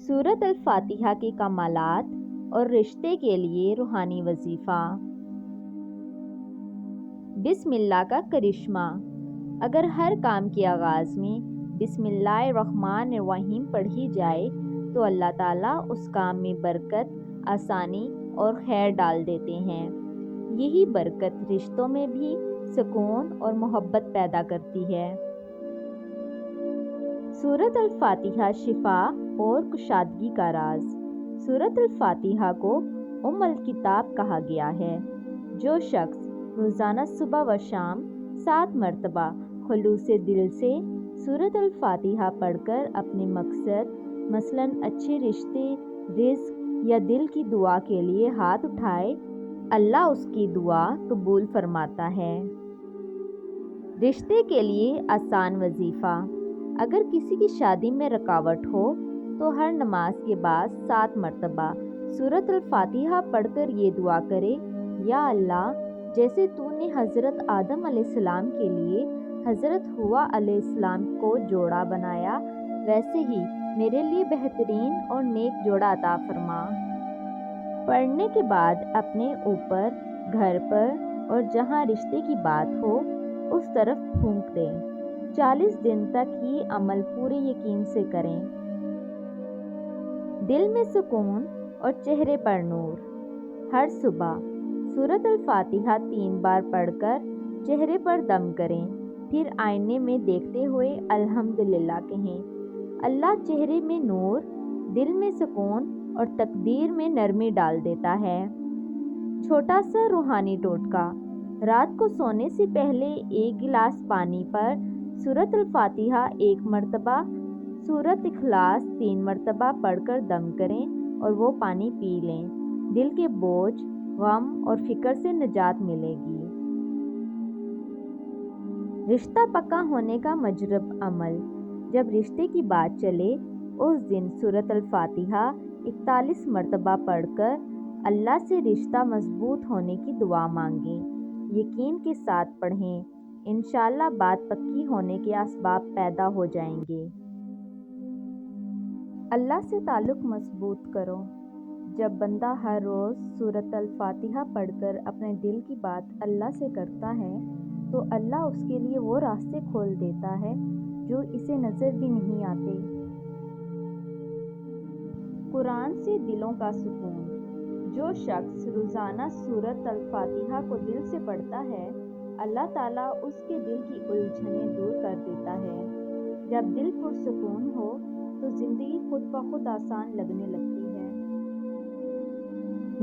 سورۃ الفاتحہ کے کمالات اور رشتے کے لیے روحانی وظیفہ۔ بسم اللہ کا کرشمہ۔ اگر ہر کام کے آغاز میں بسم اللہ الرحمن الرحیم پڑھی جائے تو اللہ تعالیٰ اس کام میں برکت، آسانی اور خیر ڈال دیتے ہیں۔ یہی برکت رشتوں میں بھی سکون اور محبت پیدا کرتی ہے۔ سورۃ الفاتحہ شفا اور کشادگی کا راز۔ سورۃ الفاتحہ کو ام الکتاب کہا گیا ہے۔ جو شخص روزانہ صبح و شام 7 مرتبہ خلوص دل سے سورۃ الفاتحہ پڑھ کر اپنے مقصد مثلاً اچھے رشتے، رزق یا دل کی دعا کے لیے ہاتھ اٹھائے، اللہ اس کی دعا قبول فرماتا ہے۔ رشتے کے لیے آسان وظیفہ۔ اگر کسی کی شادی میں رکاوٹ ہو تو ہر نماز کے بعد 7 مرتبہ سورۃ الفاتحہ پڑھ کر یہ دعا کرے، یا اللہ، جیسے تو نے حضرت آدم علیہ السلام کے لیے حضرت حوا علیہ السلام کو جوڑا بنایا، ویسے ہی میرے لیے بہترین اور نیک جوڑا عطا فرما۔ پڑھنے کے بعد اپنے اوپر، گھر پر اور جہاں رشتے کی بات ہو اس طرف پھونک دیں۔ 40 دن تک یہ عمل پورے یقین سے کریں۔ دل میں سکون اور چہرے پر نور۔ ہر صبح سورۃ الفاتحہ 3 بار پڑھ کر چہرے پر دم کریں، پھر آئینے میں دیکھتے ہوئے الحمدللہ کہیں۔ اللہ چہرے میں نور، دل میں سکون اور تقدیر میں نرمی ڈال دیتا ہے۔ چھوٹا سا روحانی ٹوٹکا۔ رات کو سونے سے پہلے 1 گلاس پانی پر سورۃ الفاتحہ 1 مرتبہ، سورۃ اخلاص 3 مرتبہ پڑھ کر دم کریں اور وہ پانی پی لیں۔ دل کے بوجھ، غم اور فکر سے نجات ملے گی۔ رشتہ پکا ہونے کا مجرب عمل۔ جب رشتے کی بات چلے اس دن سورۃ الفاتحہ 41 مرتبہ پڑھ کر اللہ سے رشتہ مضبوط ہونے کی دعا مانگیں۔ یقین کے ساتھ پڑھیں، انشاءاللہ بات پکی ہونے کے اسباب پیدا ہو جائیں گے۔ اللہ سے تعلق مضبوط کرو۔ جب بندہ ہر روز سورۃ الفاتحہ پڑھ کر اپنے دل کی بات اللہ سے کرتا ہے تو اللہ اس کے لیے وہ راستے کھول دیتا ہے جو اسے نظر بھی نہیں آتے۔ قرآن سے دلوں کا سکون۔ جو شخص روزانہ سورۃ الفاتحہ کو دل سے پڑھتا ہے، اللہ تعالیٰ اس کے دل کی الجھنیں دور کر دیتا ہے۔ جب دل پرسکون ہو تو زندگی خود بخود آسان لگنے لگتی ہے۔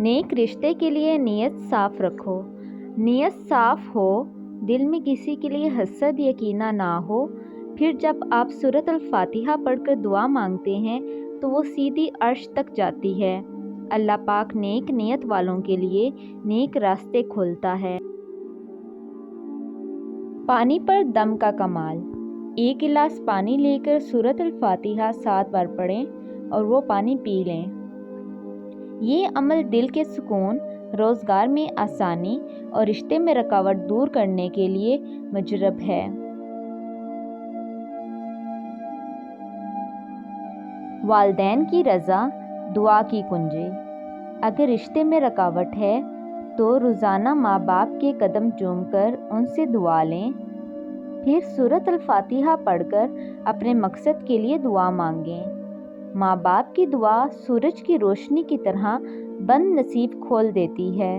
نیک رشتے کے لیے نیت صاف رکھو۔ نیت صاف ہو، دل میں کسی کے لیے حسد یا کینہ نہ ہو، پھر جب آپ سورۃ الفاتحہ پڑھ کر دعا مانگتے ہیں تو وہ سیدھی عرش تک جاتی ہے۔ اللہ پاک نیک نیت والوں کے لیے نیک راستے کھولتا ہے۔ پانی پر دم کا کمال۔ 1 گلاس پانی لے کر سورۃ الفاتحہ 7 بار پڑھیں اور وہ پانی پی لیں۔ یہ عمل دل کے سکون، روزگار میں آسانی اور رشتے میں رکاوٹ دور کرنے کے لیے مجرب ہے۔ والدین کی رضا دعا کی کنجی۔ اگر رشتے میں رکاوٹ ہے تو روزانہ ماں باپ کے قدم چوم کر ان سے دعا لیں، پھر سورۃ الفاتحہ پڑھ کر اپنے مقصد کے لیے دعا مانگیں۔ ماں باپ کی دعا سورج کی روشنی کی طرح بند نصیب کھول دیتی ہے۔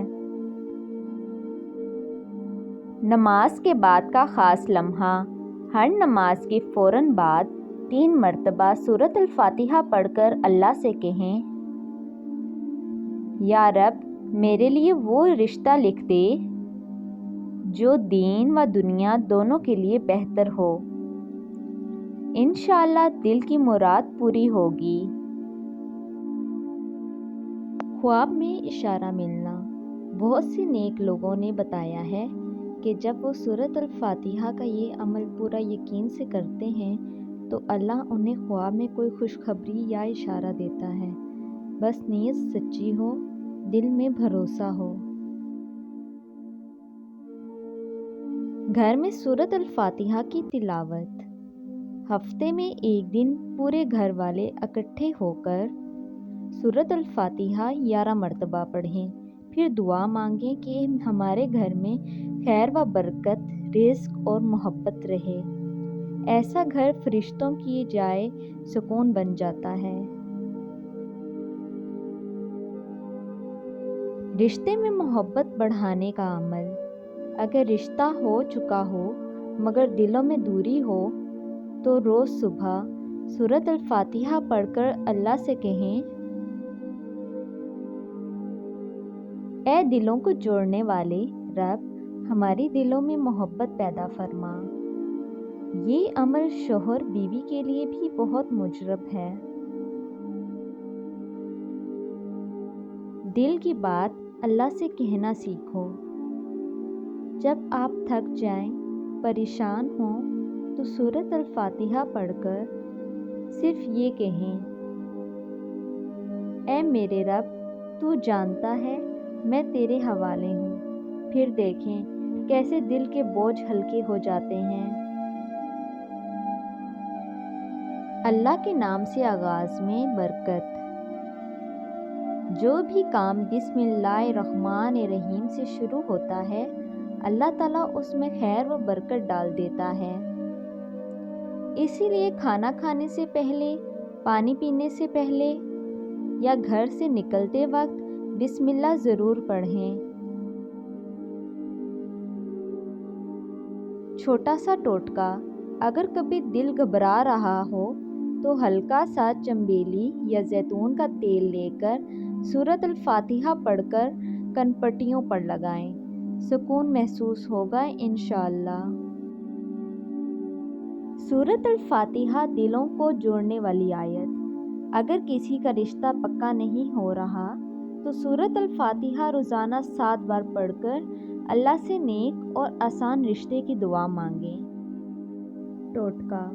نماز کے بعد کا خاص لمحہ۔ ہر نماز کے فوراً بعد 3 مرتبہ سورۃ الفاتحہ پڑھ کر اللہ سے کہیں، یا رب، میرے لیے وہ رشتہ لکھ دے جو دین و دنیا دونوں کے لیے بہتر ہو۔ انشاءاللہ دل کی مراد پوری ہوگی۔ خواب میں اشارہ ملنا۔ بہت سے نیک لوگوں نے بتایا ہے کہ جب وہ سورۃ الفاتحہ کا یہ عمل پورا یقین سے کرتے ہیں تو اللہ انہیں خواب میں کوئی خوشخبری یا اشارہ دیتا ہے، بس نیت سچی ہو، دل میں بھروسہ ہو۔ گھر میں سورۃ الفاتحہ کی تلاوت۔ ہفتے میں ایک دن پورے گھر والے اکٹھے ہو کر سورۃ الفاتحہ 11 مرتبہ پڑھیں، پھر دعا مانگیں کہ ہمارے گھر میں خیر و برکت، رزق اور محبت رہے۔ ایسا گھر فرشتوں کی جائے سکون بن جاتا ہے۔ رشتے میں محبت بڑھانے کا عمل۔ اگر رشتہ ہو چکا ہو مگر دلوں میں دوری ہو تو روز صبح سورۃ الفاتحہ پڑھ کر اللہ سے کہیں، اے دلوں کو جوڑنے والے رب، ہماری دلوں میں محبت پیدا فرما۔ یہ عمل شوہر بیوی کے لیے بھی بہت مجرب ہے۔ دل کی بات اللہ سے کہنا سیکھو۔ جب آپ تھک جائیں، پریشان ہوں تو سورۃ الفاتحہ پڑھ کر صرف یہ کہیں، اے میرے رب، تو جانتا ہے میں تیرے حوالے ہوں۔ پھر دیکھیں کیسے دل کے بوجھ ہلکے ہو جاتے ہیں۔ اللہ کے نام سے آغاز میں برکت۔ جو بھی کام بسم اللہ الرحمن الرحیم سے شروع ہوتا ہے، اللہ تعالیٰ اس میں خیر و برکت ڈال دیتا ہے۔ اسی لیے کھانا کھانے سے پہلے، پانی پینے سے پہلے یا گھر سے نکلتے وقت بسم اللہ ضرور پڑھیں۔ چھوٹا سا ٹوٹکا، اگر کبھی دل گھبرا رہا ہو تو ہلکا سا چنبیلی یا زیتون کا تیل لے کر سورۃ الفاتحہ پڑھ کر کنپٹیوں پر لگائیں، سکون محسوس ہوگا انشاءاللہ۔ سورۃ الفاتحہ دلوں کو جوڑنے والی آیت۔ اگر کسی کا رشتہ پکا نہیں ہو رہا تو سورۃ الفاتحہ روزانہ 7 بار پڑھ کر اللہ سے نیک اور آسان رشتے کی دعا مانگیں۔ ٹوٹکا،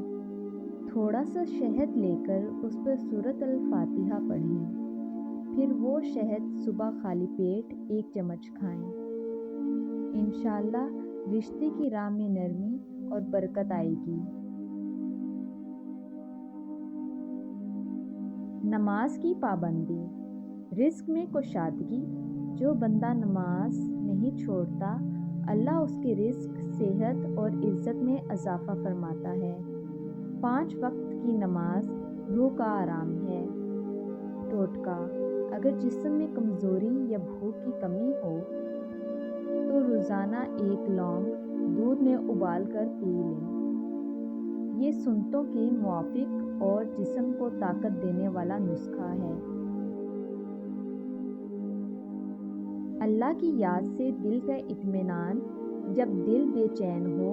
تھوڑا سا شہد لے کر اس پر سورۃ الفاتحہ پڑھیں، پھر وہ شہد صبح خالی پیٹ 1 چمچ کھائیں۔ انشاءاللہ رشتے کی راہ میں نرمی اور برکت آئے گی۔ نماز کی پابندی۔ رزق میں کشادگی۔ جو بندہ نماز نہیں چھوڑتا، اللہ اس کے رزق، صحت اور عزت میں اضافہ فرماتا ہے۔ 5 وقت کی نماز روح کا آرام ہے۔ ٹوٹکا، اگر جسم میں کمزوری یا بھوک کی کمی ہو تو روزانہ 1 لونگ دودھ میں ابال کر پی لیں۔ یہ سنتوں کے موافق اور جسم کو طاقت دینے والا نسخہ ہے۔ اللہ کی یاد سے دل کا اطمینان۔ جب دل بے چین ہو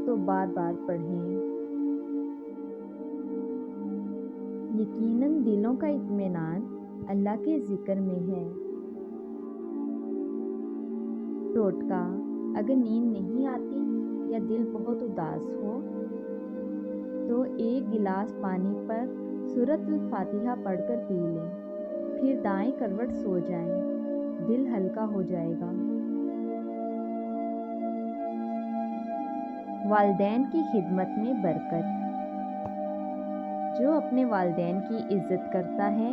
تو بار بار پڑھیں۔ یقیناً دلوں کا اطمینان اللہ کے ذکر میں ہے۔ ٹوٹکا، اگر نیند نہیں آتی یا دل بہت اداس ہو تو 1 گلاس پانی پر سورۃ الفاتحہ پڑھ کر پی لیں، پھر دائیں کروٹ سو جائیں، دل ہلکا ہو جائے گا۔ والدین کی خدمت میں برکت۔ جو اپنے والدین کی عزت کرتا ہے،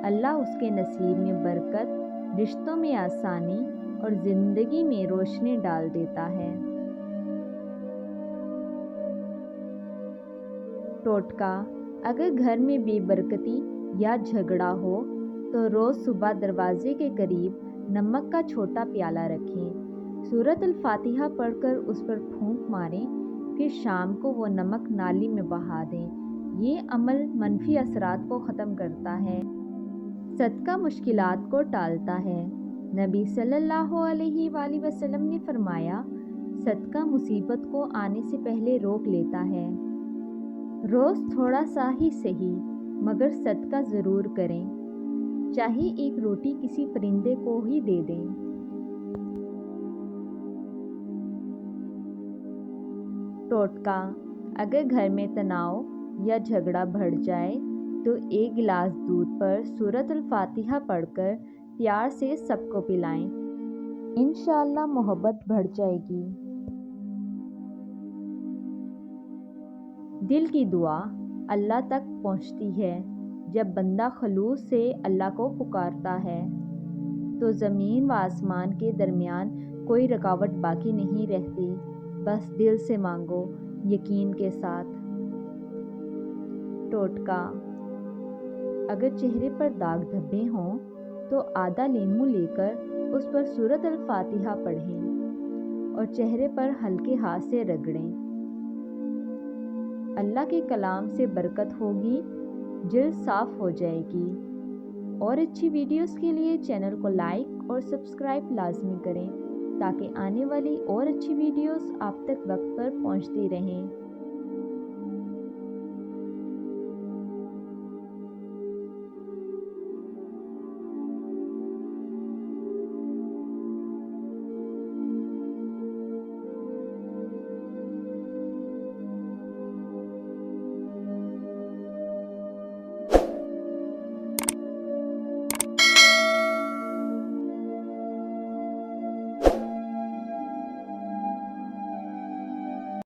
اللہ اس کے نصیب میں برکت، رشتوں میں آسانی اور زندگی میں روشنی ڈال دیتا ہے۔ ٹوٹکا، اگر گھر میں بے برکتی یا جھگڑا ہو تو روز صبح دروازے کے قریب نمک کا چھوٹا پیالہ رکھیں، سورۃ الفاتحہ پڑھ کر اس پر پھونک ماریں، پھر شام کو وہ نمک نالی میں بہا دیں۔ یہ عمل منفی اثرات کو ختم کرتا ہے۔ صدقہ مشکلات کو ٹالتا ہے۔ نبی صلی اللہ علیہ وآلہ وسلم نے فرمایا، صدقہ مصیبت کو آنے سے پہلے روک لیتا ہے۔ روز تھوڑا سا ہی صحیح مگر صدقہ ضرور کریں، چاہے 1 روٹی کسی پرندے کو ہی دے دیں۔ ٹوٹکا، اگر گھر میں تناؤ یا جھگڑا بڑھ جائے تو 1 گلاس دودھ پر سورۃ الفاتحہ پڑھ کر پیار سے سب کو پلائیں، انشاءاللہ محبت بڑھ جائے گی۔ دل کی دعا اللہ تک پہنچتی ہے جب بندہ خلوص سے اللہ کو پکارتا ہے تو زمین و آسمان کے درمیان کوئی رکاوٹ باقی نہیں رہتی، بس دل سے مانگو یقین کے ساتھ۔ ٹوٹکا: اگر چہرے پر داغ دھبے ہوں تو آدھا لیموں لے کر اس پر سورۃ الفاتحہ پڑھیں اور چہرے پر ہلکے ہاتھ سے رگڑیں۔ اللہ کے کلام سے برکت ہوگی، جلد صاف ہو جائے گی۔ اور اچھی ویڈیوز کے لیے چینل کو لائک اور سبسکرائب لازمی کریں تاکہ آنے والی اور اچھی ویڈیوز آپ تک وقت پر پہنچتی رہیں۔